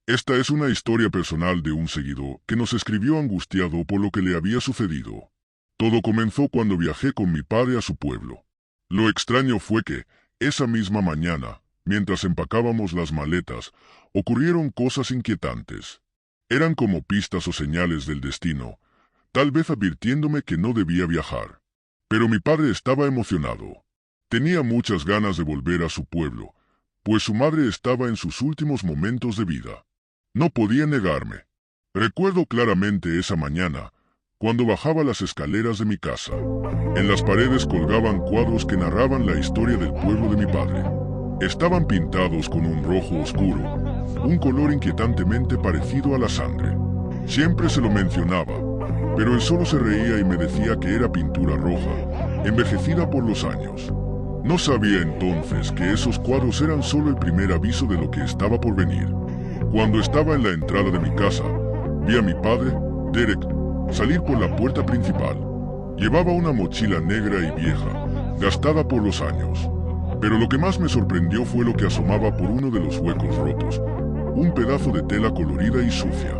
Esta es una historia personal de un seguidor que nos escribió angustiado por lo que le había sucedido. Todo comenzó cuando viajé con mi padre a su pueblo. Lo extraño fue que, esa misma mañana, mientras empacábamos las maletas, ocurrieron cosas inquietantes. Eran como pistas o señales del destino, tal vez advirtiéndome que no debía viajar. Pero mi padre estaba emocionado. Tenía muchas ganas de volver a su pueblo, pues su madre estaba en sus últimos momentos de vida. No podía negarme. Recuerdo claramente esa mañana, cuando bajaba las escaleras de mi casa. En las paredes colgaban cuadros que narraban la historia del pueblo de mi padre. Estaban pintados con un rojo oscuro, un color inquietantemente parecido a la sangre. Siempre se lo mencionaba, pero él solo se reía y me decía que era pintura roja, envejecida por los años. No sabía entonces que esos cuadros eran solo el primer aviso de lo que estaba por venir. Cuando estaba en la entrada de mi casa, vi a mi padre, Derek, salir por la puerta principal. Llevaba una mochila negra y vieja, gastada por los años. Pero lo que más me sorprendió fue lo que asomaba por uno de los huecos rotos, un pedazo de tela colorida y sucia.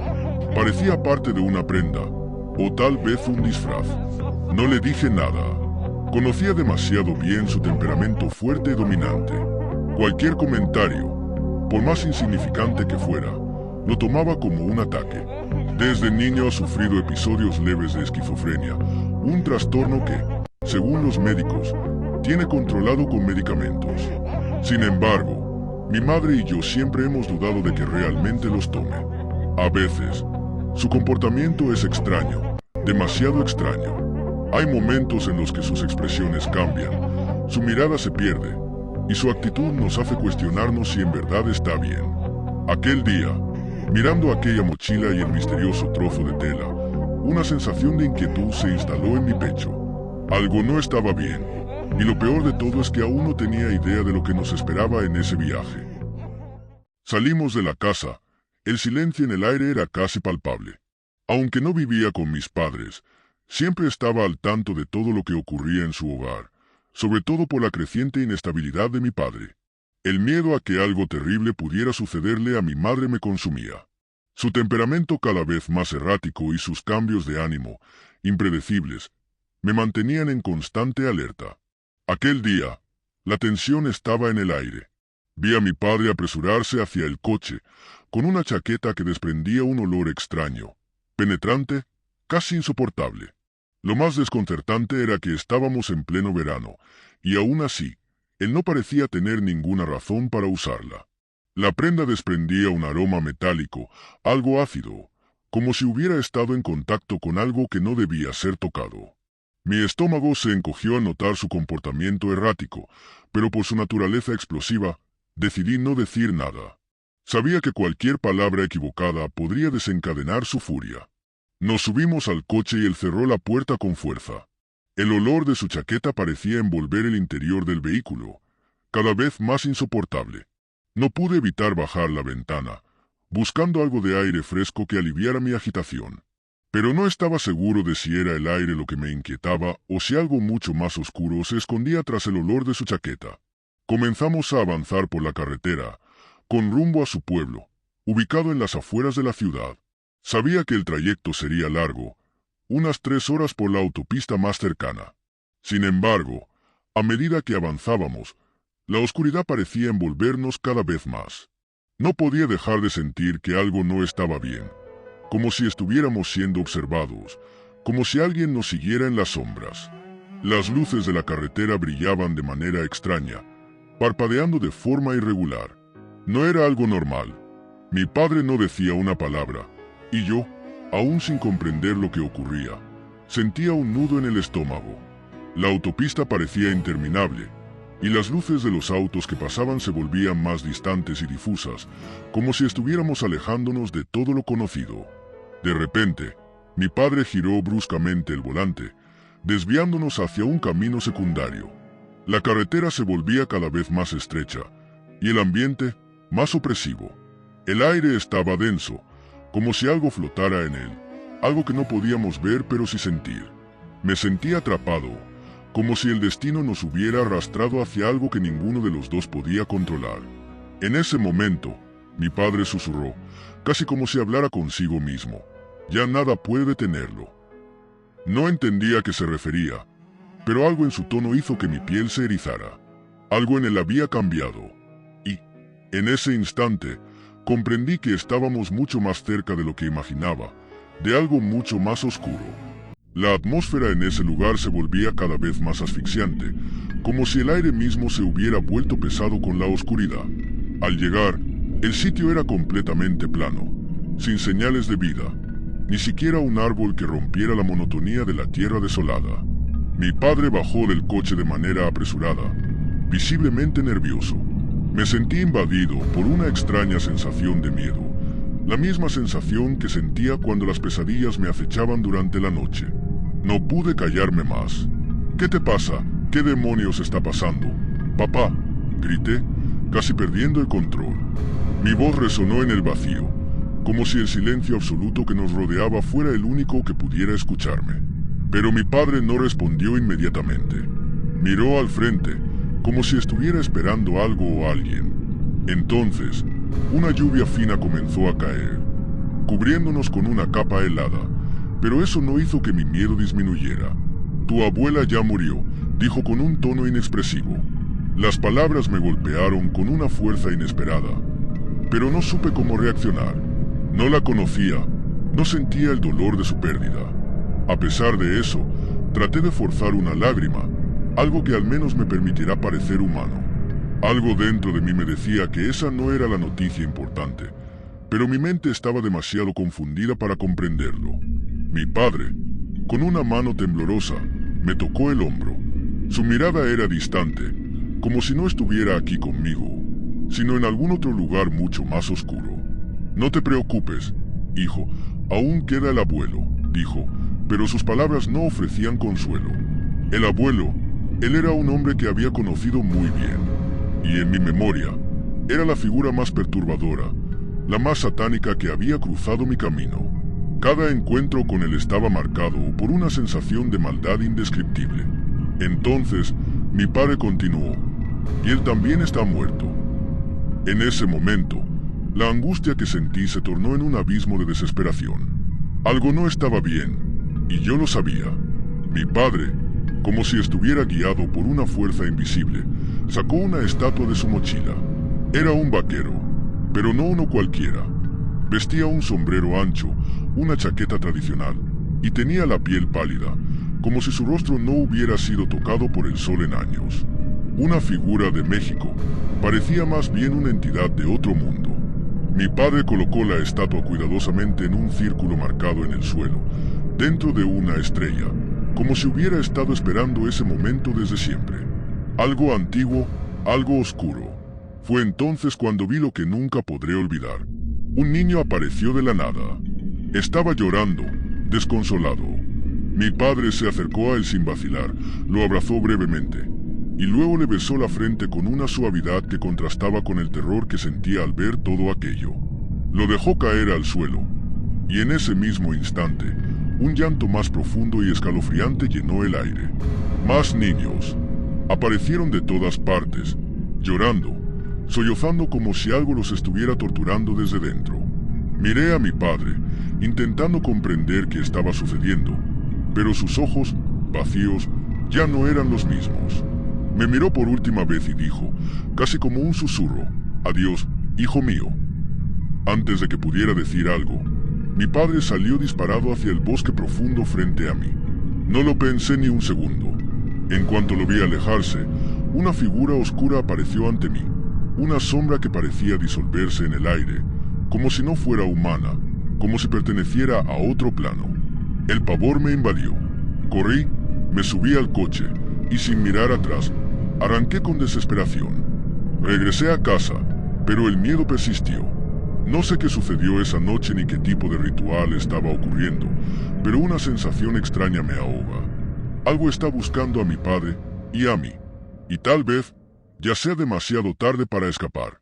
Parecía parte de una prenda, o tal vez un disfraz. No le dije nada. Conocía demasiado bien su temperamento fuerte y dominante. Cualquier comentario, por más insignificante que fuera, lo tomaba como un ataque. Desde niño ha sufrido episodios leves de esquizofrenia, un trastorno que, según los médicos, tiene controlado con medicamentos. Sin embargo, mi madre y yo siempre hemos dudado de que realmente los tome. A veces, su comportamiento es extraño, demasiado extraño. Hay momentos en los que sus expresiones cambian, su mirada se pierde, y su actitud nos hace cuestionarnos si en verdad está bien. Aquel día, mirando aquella mochila y el misterioso trozo de tela, una sensación de inquietud se instaló en mi pecho. Algo no estaba bien, y lo peor de todo es que aún no tenía idea de lo que nos esperaba en ese viaje. Salimos de la casa, el silencio en el aire era casi palpable. Aunque no vivía con mis padres, siempre estaba al tanto de todo lo que ocurría en su hogar, sobre todo por la creciente inestabilidad de mi padre. El miedo a que algo terrible pudiera sucederle a mi madre me consumía. Su temperamento cada vez más errático y sus cambios de ánimo, impredecibles, me mantenían en constante alerta. Aquel día, la tensión estaba en el aire. Vi a mi padre apresurarse hacia el coche, con una chaqueta que desprendía un olor extraño, penetrante, casi insoportable. Lo más desconcertante era que estábamos en pleno verano, y aún así, él no parecía tener ninguna razón para usarla. La prenda desprendía un aroma metálico, algo ácido, como si hubiera estado en contacto con algo que no debía ser tocado. Mi estómago se encogió al notar su comportamiento errático, pero por su naturaleza explosiva, decidí no decir nada. Sabía que cualquier palabra equivocada podría desencadenar su furia. Nos subimos al coche y él cerró la puerta con fuerza. El olor de su chaqueta parecía envolver el interior del vehículo, cada vez más insoportable. No pude evitar bajar la ventana, buscando algo de aire fresco que aliviara mi agitación. Pero no estaba seguro de si era el aire lo que me inquietaba o si algo mucho más oscuro se escondía tras el olor de su chaqueta. Comenzamos a avanzar por la carretera, con rumbo a su pueblo, ubicado en las afueras de la ciudad. Sabía que el trayecto sería largo, unas 3 horas por la autopista más cercana. Sin embargo, a medida que avanzábamos, la oscuridad parecía envolvernos cada vez más. No podía dejar de sentir que algo no estaba bien, como si estuviéramos siendo observados, como si alguien nos siguiera en las sombras. Las luces de la carretera brillaban de manera extraña, parpadeando de forma irregular. No era algo normal. Mi padre no decía una palabra, y yo, aún sin comprender lo que ocurría, sentía un nudo en el estómago. La autopista parecía interminable, y las luces de los autos que pasaban se volvían más distantes y difusas, como si estuviéramos alejándonos de todo lo conocido. De repente, mi padre giró bruscamente el volante, desviándonos hacia un camino secundario. La carretera se volvía cada vez más estrecha, y el ambiente más opresivo. El aire estaba denso, como si algo flotara en él, algo que no podíamos ver pero sí sentir. Me sentía atrapado, como si el destino nos hubiera arrastrado hacia algo que ninguno de los dos podía controlar. En ese momento, Mi padre susurró, casi como si hablara consigo mismo. Ya nada puede detenerlo. No entendía a qué se refería, pero algo en su tono hizo que mi piel se erizara. Algo en él había cambiado. Y, en ese instante, comprendí que estábamos mucho más cerca de lo que imaginaba, de algo mucho más oscuro. La atmósfera en ese lugar se volvía cada vez más asfixiante, como si el aire mismo se hubiera vuelto pesado con la oscuridad. Al llegar, el sitio era completamente plano, sin señales de vida, ni siquiera un árbol que rompiera la monotonía de la tierra desolada. Mi padre bajó del coche de manera apresurada, visiblemente nervioso. Me sentí invadido por una extraña sensación de miedo, la misma sensación que sentía cuando las pesadillas me acechaban durante la noche. No pude callarme más. ¿Qué te pasa? ¿Qué demonios está pasando? Papá, grité, casi perdiendo el control. Mi voz resonó en el vacío, como si el silencio absoluto que nos rodeaba fuera el único que pudiera escucharme. Pero mi padre no respondió inmediatamente. Miró al frente, como si estuviera esperando algo o alguien. Entonces, una lluvia fina comenzó a caer, cubriéndonos con una capa helada, pero eso no hizo que mi miedo disminuyera. Tu abuela ya murió, dijo con un tono inexpresivo. Las palabras me golpearon con una fuerza inesperada, pero no supe cómo reaccionar. No la conocía, no sentía el dolor de su pérdida. A pesar de eso, traté de forzar una lágrima, algo que al menos me permitirá parecer humano. Algo dentro de mí me decía que esa no era la noticia importante, pero mi mente estaba demasiado confundida para comprenderlo. Mi padre, con una mano temblorosa, me tocó el hombro. Su mirada era distante, como si no estuviera aquí conmigo, sino en algún otro lugar mucho más oscuro. No te preocupes, hijo, aún queda el abuelo, dijo, pero sus palabras no ofrecían consuelo. El abuelo, él era un hombre que había conocido muy bien, y en mi memoria, era la figura más perturbadora, la más satánica que había cruzado mi camino. Cada encuentro con él estaba marcado por una sensación de maldad indescriptible. Entonces, mi padre continuó, y él también está muerto. En ese momento, la angustia que sentí se tornó en un abismo de desesperación. Algo no estaba bien, y yo lo sabía. Mi padre, como si estuviera guiado por una fuerza invisible, sacó una estatua de su mochila. Era un vaquero, pero no uno cualquiera. Vestía un sombrero ancho, una chaqueta tradicional, y tenía la piel pálida, como si su rostro no hubiera sido tocado por el sol en años. Una figura de México, parecía más bien una entidad de otro mundo. Mi padre colocó la estatua cuidadosamente en un círculo marcado en el suelo, dentro de una estrella, como si hubiera estado esperando ese momento desde siempre. Algo antiguo, algo oscuro. Fue entonces cuando vi lo que nunca podré olvidar. Un niño apareció de la nada. Estaba llorando, desconsolado. Mi padre se acercó a él sin vacilar, lo abrazó brevemente, y luego le besó la frente con una suavidad que contrastaba con el terror que sentía al ver todo aquello. Lo dejó caer al suelo, y en ese mismo instante, un llanto más profundo y escalofriante llenó el aire. Más niños aparecieron de todas partes, llorando, sollozando como si algo los estuviera torturando desde dentro. Miré a mi padre, intentando comprender qué estaba sucediendo, pero sus ojos, vacíos, ya no eran los mismos. Me miró por última vez y dijo, casi como un susurro, «Adiós, hijo mío». Antes de que pudiera decir algo, mi padre salió disparado hacia el bosque profundo frente a mí. No lo pensé ni un segundo. En cuanto lo vi alejarse, una figura oscura apareció ante mí, una sombra que parecía disolverse en el aire, como si no fuera humana, como si perteneciera a otro plano. El pavor me invadió. Corrí, me subí al coche, y sin mirar atrás, arranqué con desesperación. Regresé a casa, pero el miedo persistió. No sé qué sucedió esa noche ni qué tipo de ritual estaba ocurriendo, pero una sensación extraña me ahoga. Algo está buscando a mi padre y a mí, y tal vez ya sea demasiado tarde para escapar.